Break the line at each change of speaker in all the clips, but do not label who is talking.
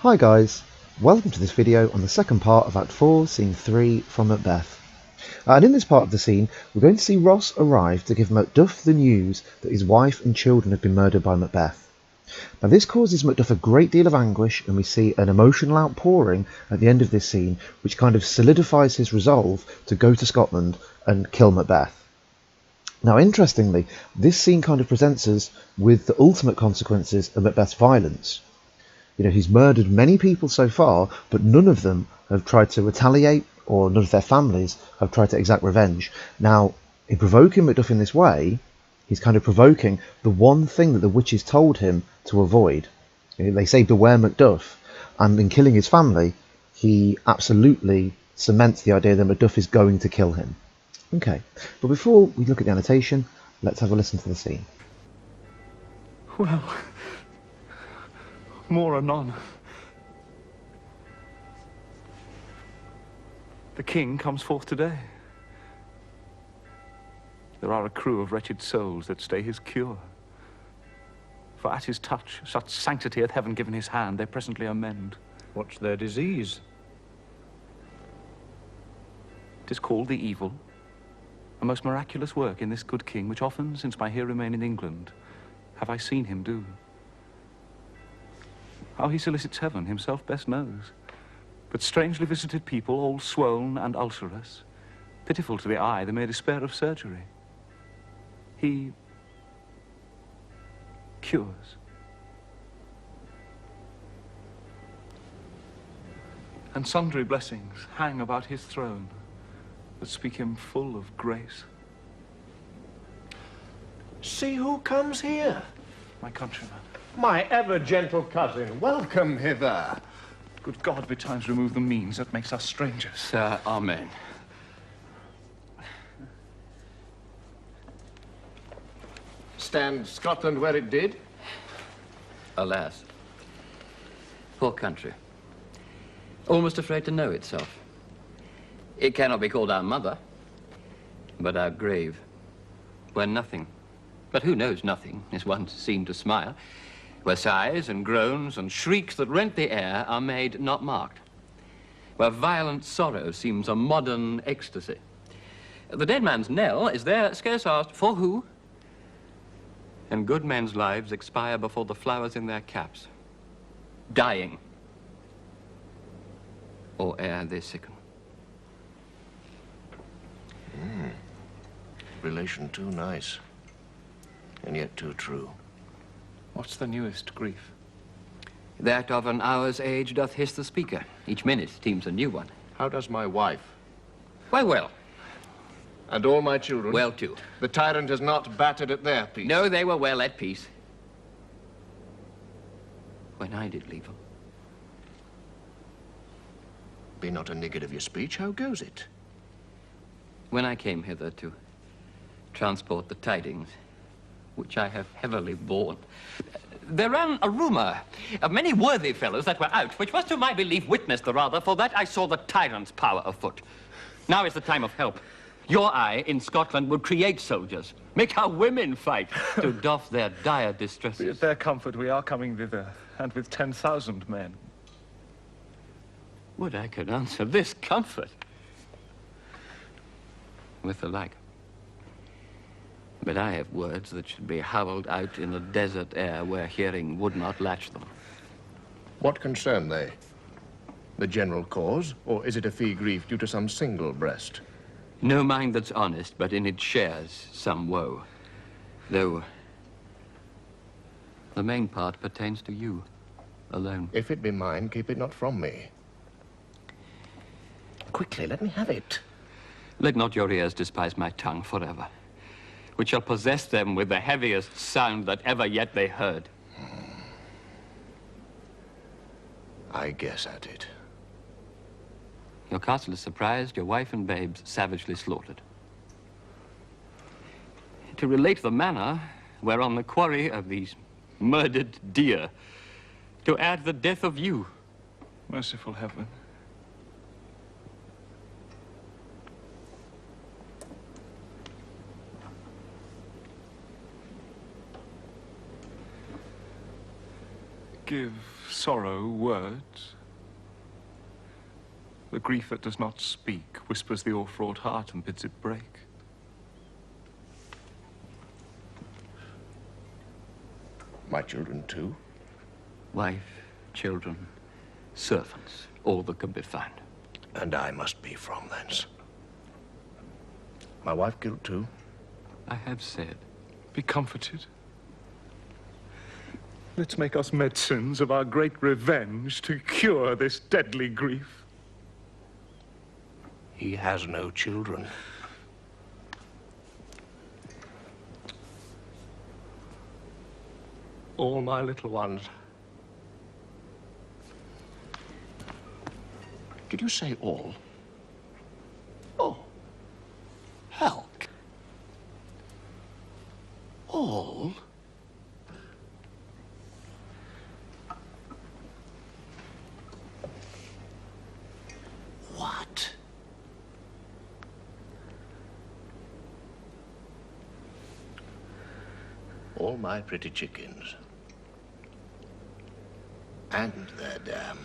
Hi guys, welcome to this video on the second part of Act 4, Scene 3 from Macbeth. And in this part of the scene, we're going to see Ross arrive to give Macduff the news that his wife and children have been murdered by Macbeth. Now this causes Macduff a great deal of anguish, and we see an emotional outpouring at the end of this scene, which kind of solidifies his resolve to go to Scotland and kill Macbeth. Now interestingly, this scene kind of presents us with the ultimate consequences of Macbeth's violence. You know, he's murdered many people so far, but none of them have tried to retaliate, or none of their families have tried to exact revenge. Now, in provoking Macduff in this way, he's kind of provoking the one thing that the witches told him to avoid. You know, they say beware Macduff, and in killing his family, he absolutely cements the idea that Macduff is going to kill him. Okay, but before we look at the annotation, let's have a listen to the scene.
Well, more anon. The king comes forth today. There are a crew of wretched souls that stay his cure. For at his touch, such sanctity hath heaven given his hand, they presently amend.
What's their disease?
'Tis called the evil. A most miraculous work in this good king, which often, since my here remain in England, have I seen him do. How he solicits heaven, himself best knows. But strangely visited people, all swoln and ulcerous, pitiful to the eye, they may despair of surgery. He cures. And sundry blessings hang about his throne that speak him full of grace.
See who comes here.
My countryman.
My ever-gentle cousin, welcome hither.
Good God, betimes remove the means that makes us strangers.
Sir, amen.
Stand Scotland where it did?
Alas. Poor country. Almost afraid to know itself. It cannot be called our mother, but our grave, where nothing, but who knows nothing, is once seen to smile, where sighs and groans and shrieks that rent the air are made not marked, where violent sorrow seems a modern ecstasy. The dead man's knell is there scarce asked for who, and good men's lives expire before the flowers in their caps, dying, or ere they sicken.
Relation too nice, and yet too true.
What's the newest grief?
That of an hour's age doth hiss the speaker. Each minute teems a new one.
How does my wife?
Why, well.
And all my children?
Well, too.
The tyrant has not battered at their peace?
No, they were well at peace when I did leave them.
Be not a niggard of your speech. How goes it?
When I came hither to transport the tidings, which I have heavily borne, there ran a rumor of many worthy fellows that were out, which was to my belief witnessed the rather, for that I saw the tyrant's power afoot. Now is the time of help. Your eye in Scotland would create soldiers, make our women fight to doff their dire distresses.
With their comfort we are coming thither, and with 10,000 men.
Would I could answer this comfort with the like. But I have words that should be howled out in the desert air where hearing would not latch them.
What concern they? The general cause, or is it a fee grief due to some single breast?
No mind that's honest, but in it shares some woe. Though the main part pertains to you alone.
If it be mine, keep it not from me. Quickly, let me have it.
Let not your ears despise my tongue forever, which shall possess them with the heaviest sound that ever yet they heard.
I guess at it.
Your castle is surprised, your wife and babes savagely slaughtered. To relate the manner whereon the quarry of these murdered deer, to add the death of you.
Merciful heaven. give sorrow words. The grief that does not speak whispers the o'erfraught heart and bids it break.
My children, too?
Wife, children, servants, all that can be found.
And I must be from thence. My wife killed, too?
I have said.
Be comforted. Let's make us medicines of our great revenge to cure this deadly grief.
He has no children. All my little ones. Did you say all? Oh. Hell. All? What? All my pretty chickens. And their dam.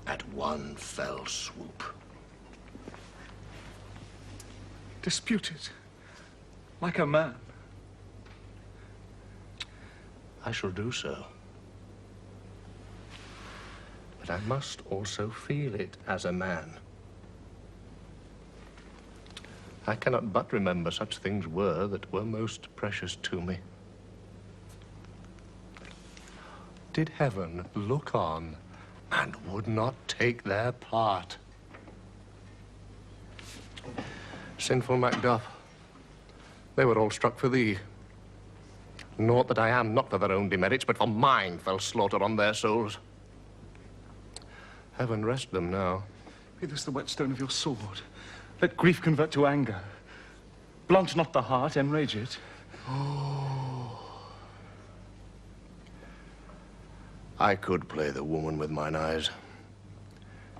At one fell swoop.
Dispute it. Like a man.
I shall do so. But I must also feel it as a man. I cannot but remember such things were that were most precious to me. Did heaven look on and would not take their part? Sinful Macduff, they were all struck for thee. Naught that I am, not for their own demerits, but for mine, fell slaughter on their souls. Heaven rest them now.
Be this the whetstone of your sword. Let grief convert to anger. Blunt not the heart, enrage it.
I could play the woman with mine eyes,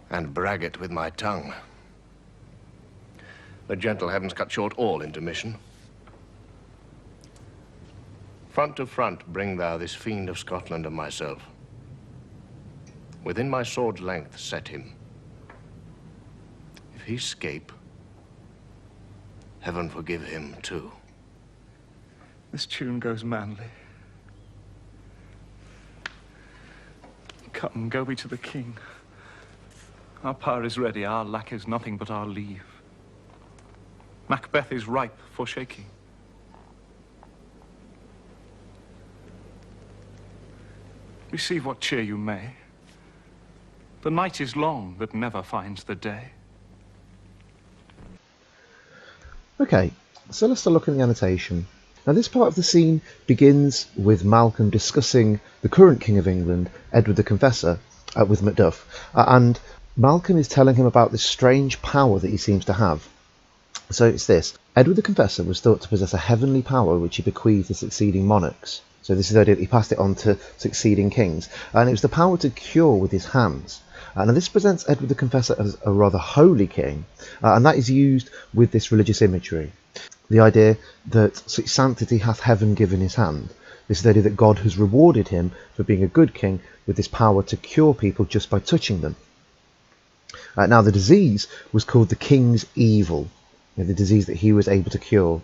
and brag it with my tongue. The gentle heavens cut short all intermission. Front to front bring thou this fiend of Scotland and myself. Within my sword's length set him. If he scape, heaven forgive him too.
This tune goes manly. Come, go we to the king. Our power is ready, our lack is nothing but our leave. Macbeth is ripe for shaking. Receive what cheer you may. The night is long that never finds the day.
Okay, so let's start looking at the annotation. Now this part of the scene begins with Malcolm discussing the current King of England, Edward the Confessor, with Macduff, and Malcolm is telling him about this strange power that he seems to have. So it's this: Edward the Confessor was thought to possess a heavenly power which he bequeathed to succeeding monarchs. So this is the idea that he passed it on to succeeding kings, and it was the power to cure with his hands. And this presents Edward the Confessor as a rather holy king, and that is used with this religious imagery. The idea that such sanctity hath heaven given his hand. This is the idea that God has rewarded him for being a good king with this power to cure people just by touching them. Now the disease was called the king's evil, the disease that he was able to cure.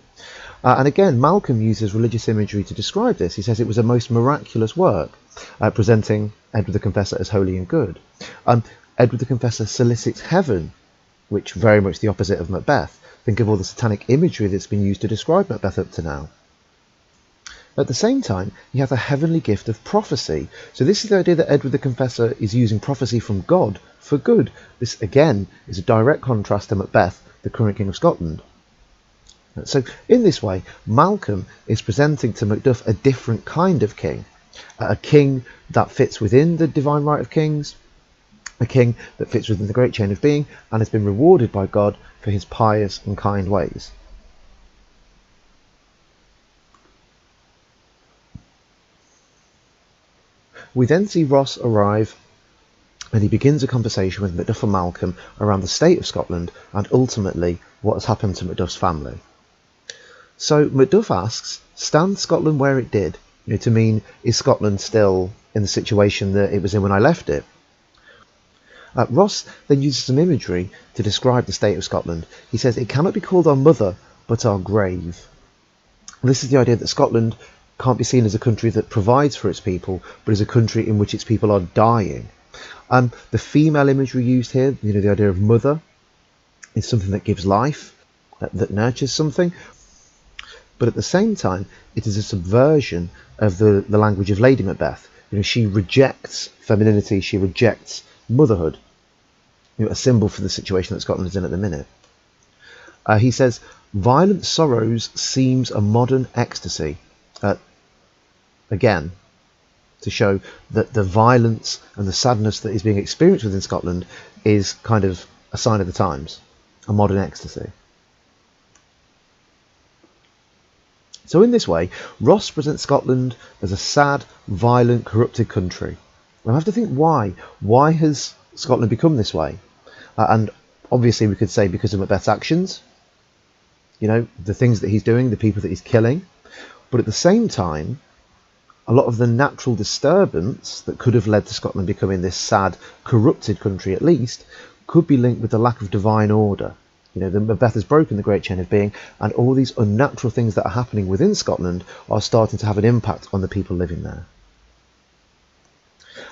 And again, Malcolm uses religious imagery to describe this. He says it was a most miraculous work, presenting Edward the Confessor as holy and good. Edward the Confessor solicits heaven, which very much the opposite of Macbeth. Think of all the satanic imagery that's been used to describe Macbeth up to now. At the same time, he has a heavenly gift of prophecy. So this is the idea that Edward the Confessor is using prophecy from God for good. This, again, is a direct contrast to Macbeth, the current King of Scotland. So in this way, Malcolm is presenting to Macduff a different kind of king. A king that fits within the divine right of kings, a king that fits within the great chain of being, and has been rewarded by God for his pious and kind ways. We then see Ross arrive, and he begins a conversation with Macduff and Malcolm around the state of Scotland and ultimately what has happened to Macduff's family. So Macduff asks, stand Scotland where it did? To mean, is Scotland still in the situation that it was in when I left it. Ross then uses some imagery to describe the state of Scotland. He says, "It cannot be called our mother, but our grave." This is the idea that Scotland can't be seen as a country that provides for its people, but as a country in which its people are dying. The female imagery used here, the idea of mother, is something that gives life, that nurtures something. But at the same time, it is a subversion of the language of Lady Macbeth. She rejects femininity, she rejects motherhood, a symbol for the situation that Scotland is in at the minute. He says, "Violent sorrows seems a modern ecstasy." Again, to show that the violence and the sadness that is being experienced within Scotland is kind of a sign of the times, a modern ecstasy. So in this way, Ross presents Scotland as a sad, violent, corrupted country. I have to think why. Why has Scotland become this way? And obviously we could say because of Macbeth's actions, the things that he's doing, the people that he's killing. But at the same time, a lot of the natural disturbance that could have led to Scotland becoming this sad, corrupted country at least, could be linked with the lack of divine order. The Macbeth has broken the great chain of being, and all these unnatural things that are happening within Scotland are starting to have an impact on the people living there.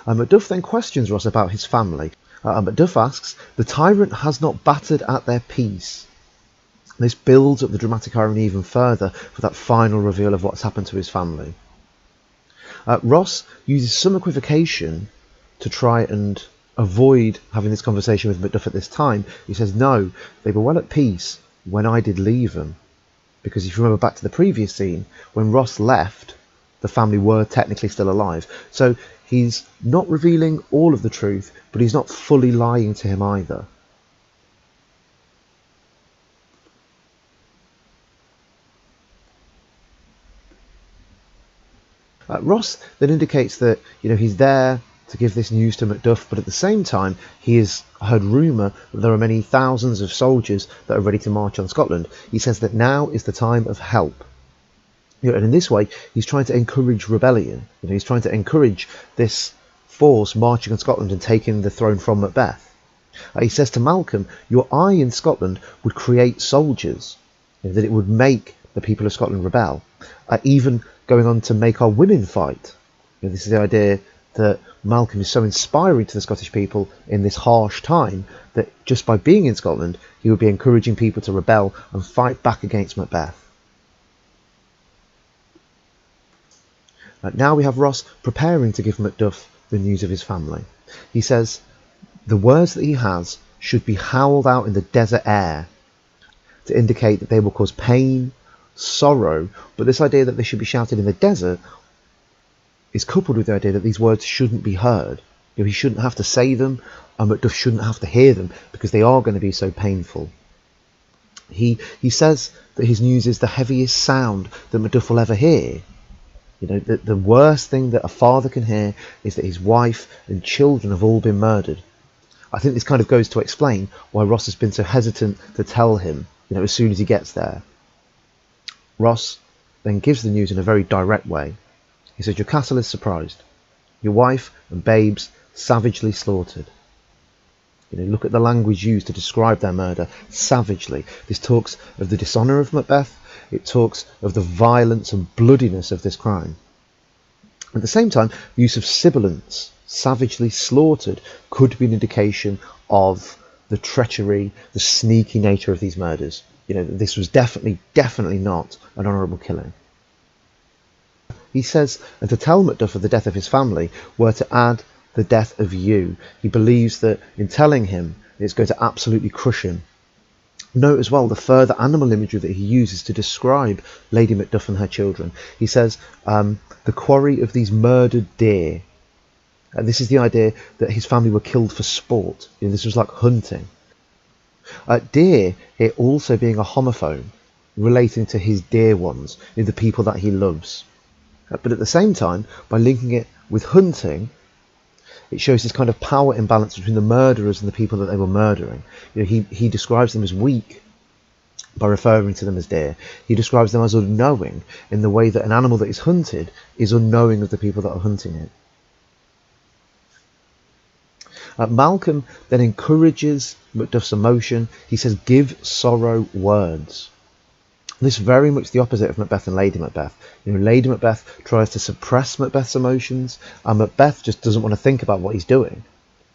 Macduff then questions Ross about his family. Macduff asks, "The tyrant has not battered at their peace." This builds up the dramatic irony even further for that final reveal of what's happened to his family. Ross uses some equivocation to try and avoid having this conversation with Macduff at this time. He says, "No, they were well at peace when I did leave them." Because if you remember back to the previous scene, when Ross left, the family were technically still alive. So he's not revealing all of the truth, but he's not fully lying to him either. Ross then indicates that he's there to give this news to Macduff, but at the same time he has heard rumour that there are many thousands of soldiers that are ready to march on Scotland. He says that now is the time of help. And in this way he's trying to encourage rebellion. He's trying to encourage this force marching on Scotland and taking the throne from Macbeth. He says to Malcolm, "Your eye in Scotland would create soldiers, that it would make the people of Scotland rebel, even going on to make our women fight." This is the idea that Malcolm is so inspiring to the Scottish people in this harsh time that just by being in Scotland he would be encouraging people to rebel and fight back against Macbeth. Now we have Ross preparing to give Macduff the news of his family. He says the words that he has should be howled out in the desert air to indicate that they will cause pain, sorrow, but this idea that they should be shouted in the desert is coupled with the idea that these words shouldn't be heard. He shouldn't have to say them, and Macduff shouldn't have to hear them because they are going to be so painful. He says that his news is the heaviest sound that Macduff will ever hear. The worst thing that a father can hear is that his wife and children have all been murdered. I think this kind of goes to explain why Ross has been so hesitant to tell him, as soon as he gets there. Ross then gives the news in a very direct way. He says, "Your castle is surprised. Your wife and babes savagely slaughtered." Look at the language used to describe their murder. Savagely. This talks of the dishonour of Macbeth. It talks of the violence and bloodiness of this crime. At the same time, the use of sibilants, savagely slaughtered, could be an indication of the treachery, the sneaky nature of these murders. This was definitely not an honourable killing. He says, and to tell Macduff of the death of his family were to add the death of you. He believes that in telling him, it's going to absolutely crush him. Note as well the further animal imagery that he uses to describe Lady Macduff and her children. He says, the quarry of these murdered deer. This is the idea that his family were killed for sport. This was like hunting. Deer here also being a homophone, relating to his dear ones, the people that he loves. But at the same time, by linking it with hunting, it shows this kind of power imbalance between the murderers and the people that they were murdering. He describes them as weak by referring to them as deer. He describes them as unknowing in the way that an animal that is hunted is unknowing of the people that are hunting it. Malcolm then encourages Macduff's emotion. He says, "Give sorrow words." This is very much the opposite of Macbeth and Lady Macbeth. Lady Macbeth tries to suppress Macbeth's emotions, and Macbeth just doesn't want to think about what he's doing.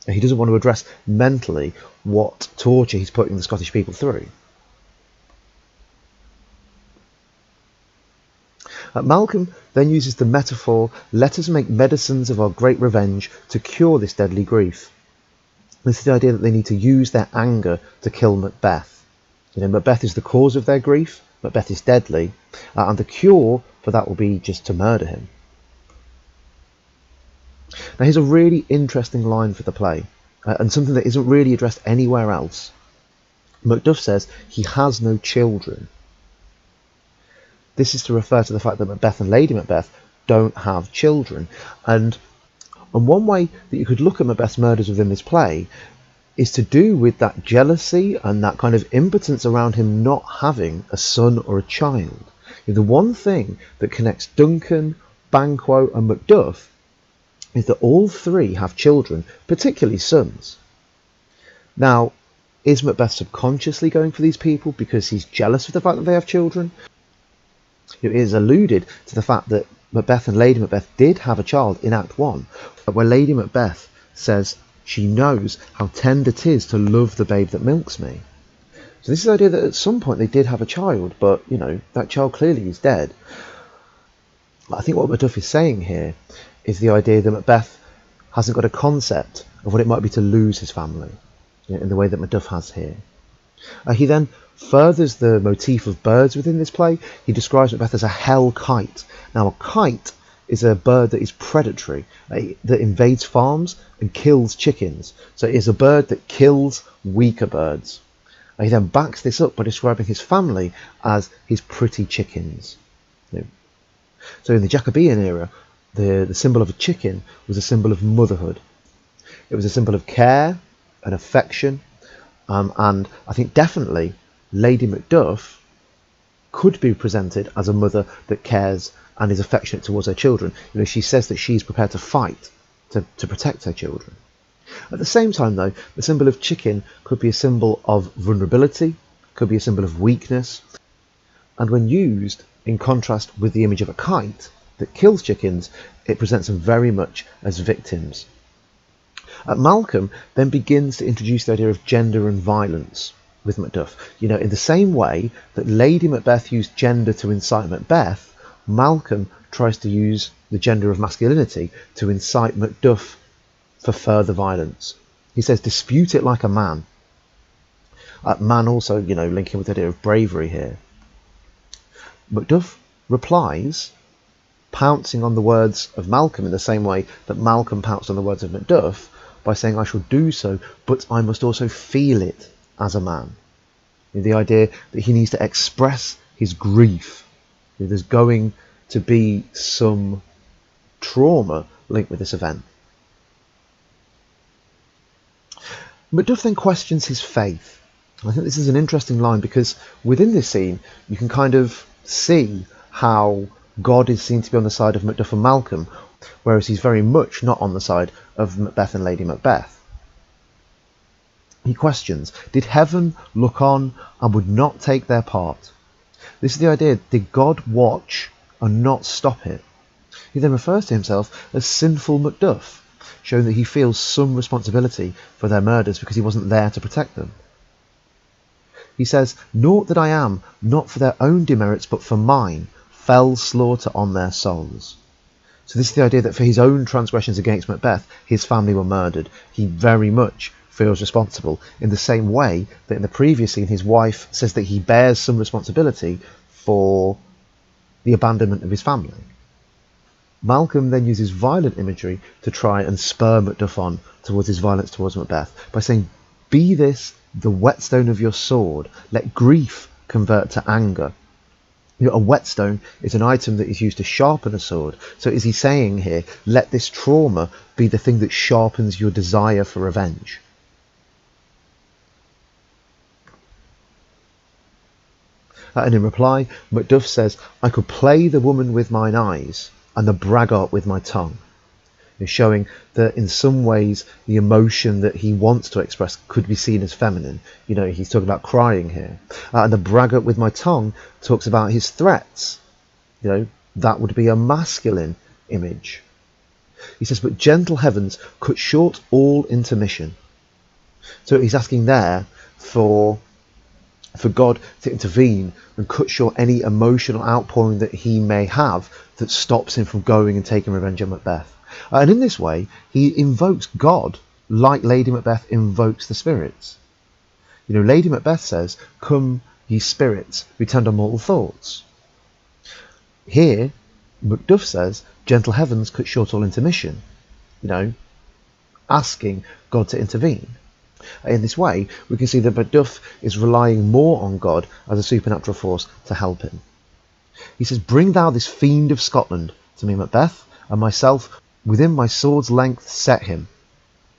He doesn't want to address mentally what torture he's putting the Scottish people through. Malcolm then uses the metaphor, "Let us make medicines of our great revenge to cure this deadly grief." This is the idea that they need to use their anger to kill Macbeth. Macbeth is the cause of their grief, Macbeth is deadly, and the cure for that will be just to murder him. Now here's a really interesting line for the play, and something that isn't really addressed anywhere else. Macduff says he has no children. This is to refer to the fact that Macbeth and Lady Macbeth don't have children. And one way that you could look at Macbeth's murders within this play is to do with that jealousy and that kind of impotence around him not having a son or a child. The one thing that connects Duncan, Banquo and Macduff is that all three have children, particularly sons. Now, is Macbeth subconsciously going for these people because he's jealous of the fact that they have children? It is alluded to the fact that Macbeth and Lady Macbeth did have a child in Act 1, where Lady Macbeth says she knows how tender it is to love the babe that milks me. So this is the idea that at some point they did have a child, but, that child clearly is dead. I think what Macduff is saying here is the idea that Macbeth hasn't got a concept of what it might be to lose his family, in the way that Macduff has here. He then furthers the motif of birds within this play. He describes Macbeth as a hell kite. Now, a kite is a bird that is predatory, that invades farms and kills chickens. So it is a bird that kills weaker birds. He then backs this up by describing his family as his pretty chickens. So in the Jacobean era, the symbol of a chicken was a symbol of motherhood. It was a symbol of care and affection, and I think definitely Lady Macduff could be presented as a mother that cares and is affectionate towards her children. She says that she's prepared to fight to protect her children. At the same time, though, the symbol of chicken could be a symbol of vulnerability, could be a symbol of weakness, and when used in contrast with the image of a kite that kills chickens, it presents them very much as victims. Malcolm then begins to introduce the idea of gender and violence with Macduff. In the same way that Lady Macbeth used gender to incite Macbeth, Malcolm tries to use the gender of masculinity to incite Macduff for further violence. He says, "Dispute it like a man." Man also, linking with the idea of bravery here. Macduff replies, pouncing on the words of Malcolm in the same way that Malcolm pounced on the words of Macduff, by saying, "I shall do so, but I must also feel it as a man." The idea that he needs to express his grief. There's going to be some trauma linked with this event. Macduff then questions his faith. I think this is an interesting line because within this scene you can kind of see how God is seen to be on the side of Macduff and Malcolm, whereas he's very much not on the side of Macbeth and Lady Macbeth. He questions, did heaven look on and would not take their part? This is the idea, did God watch and not stop it? He then refers to himself as sinful Macduff, showing that he feels some responsibility for their murders because he wasn't there to protect them. He says, "Naught that I am, not for their own demerits but for mine, fell slaughter on their souls." So this is the idea that for his own transgressions against Macbeth, his family were murdered. He very much feels responsible, in the same way that in the previous scene his wife says that he bears some responsibility for the abandonment of his family. Malcolm then uses violent imagery to try and spur Macduff on towards his violence towards Macbeth by saying, "Be this the whetstone of your sword, let grief convert to anger." A whetstone is an item that is used to sharpen a sword. So is he saying here, let this trauma be the thing that sharpens your desire for revenge? And in reply, Macduff says, "I could play the woman with mine eyes, and the braggart with my tongue." showing that in some ways the emotion that he wants to express could be seen as feminine. He's talking about crying here. And the braggart with my tongue talks about his threats. That would be a masculine image. He says, but gentle heavens cut short all intermission. So he's asking there for God to intervene and cut short any emotional outpouring that he may have that stops him from going and taking revenge on Macbeth. And in this way, he invokes God like Lady Macbeth invokes the spirits. Lady Macbeth says, "Come, ye spirits, who tend on mortal thoughts." Here, Macduff says, "Gentle heavens cut short all intermission," asking God to intervene. In this way, we can see that Macduff is relying more on God as a supernatural force to help him. He says, "Bring thou this fiend of Scotland to me, Macbeth, and myself within my sword's length set him."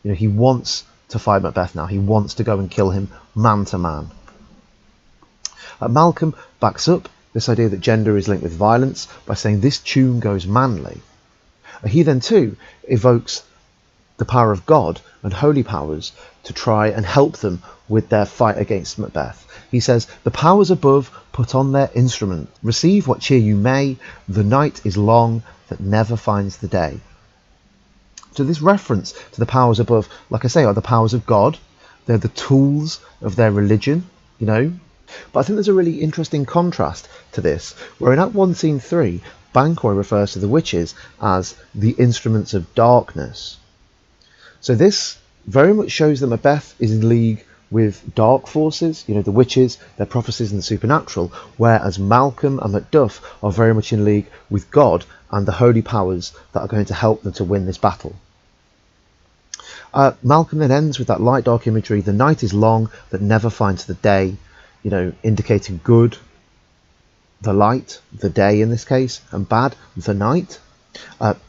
He wants to fight Macbeth now. He wants to go and kill him man to man. Malcolm backs up this idea that gender is linked with violence by saying this tune goes manly. He then too evokes the power of God and holy powers to try and help them with their fight against Macbeth. He says, "The powers above put on their instrument. Receive what cheer you may. The night is long that never finds the day." So this reference to the powers above, like I say, are the powers of God. They're the tools of their religion, But I think there's a really interesting contrast to this, where in Act 1, Scene 3, Banquo refers to the witches as the instruments of darkness. So this very much shows that Macbeth is in league with dark forces, the witches, their prophecies and the supernatural, whereas Malcolm and Macduff are very much in league with God and the holy powers that are going to help them to win this battle. Malcolm then ends with that light dark imagery. The night is long that never finds the day, indicating good, the light, the day in this case, and bad, the night,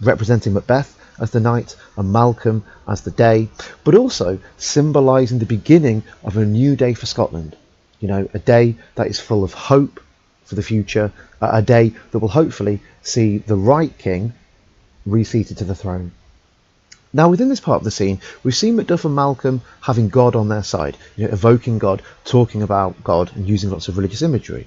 representing Macbeth as the night and Malcolm as the day, but also symbolising the beginning of a new day for Scotland. A day that is full of hope for the future, a day that will hopefully see the right king reseated to the throne. Now, within this part of the scene, we've seen Macduff and Malcolm having God on their side, evoking God, talking about God, and using lots of religious imagery.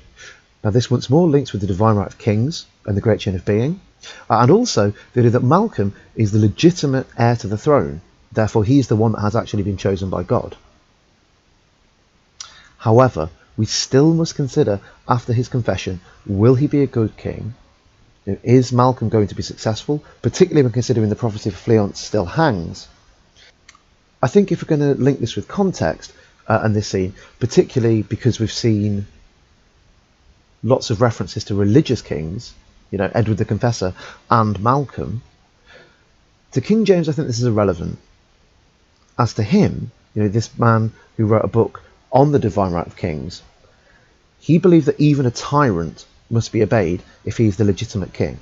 Now, this once more links with the divine right of kings and the great chain of being, and also the idea that Malcolm is the legitimate heir to the throne. Therefore, he is the one that has actually been chosen by God. However, we still must consider, after his confession, will he be a good king? Is Malcolm going to be successful, particularly when considering the prophecy of Fleance still hangs? I think if we're going to link this with context and this scene, particularly because we've seen lots of references to religious kings, Edward the Confessor and Malcolm, to King James I think this is irrelevant. As to him, this man who wrote a book on the divine right of kings, he believed that even a tyrant must be obeyed if he's the legitimate king.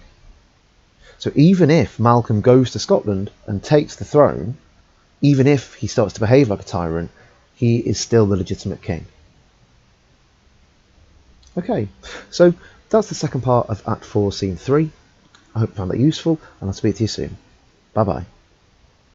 So even if Malcolm goes to Scotland and takes the throne, even if he starts to behave like a tyrant, he is still the legitimate king. Okay, so that's the second part of Act 4, Scene 3. I hope you found that useful, and I'll speak to you soon. Bye bye.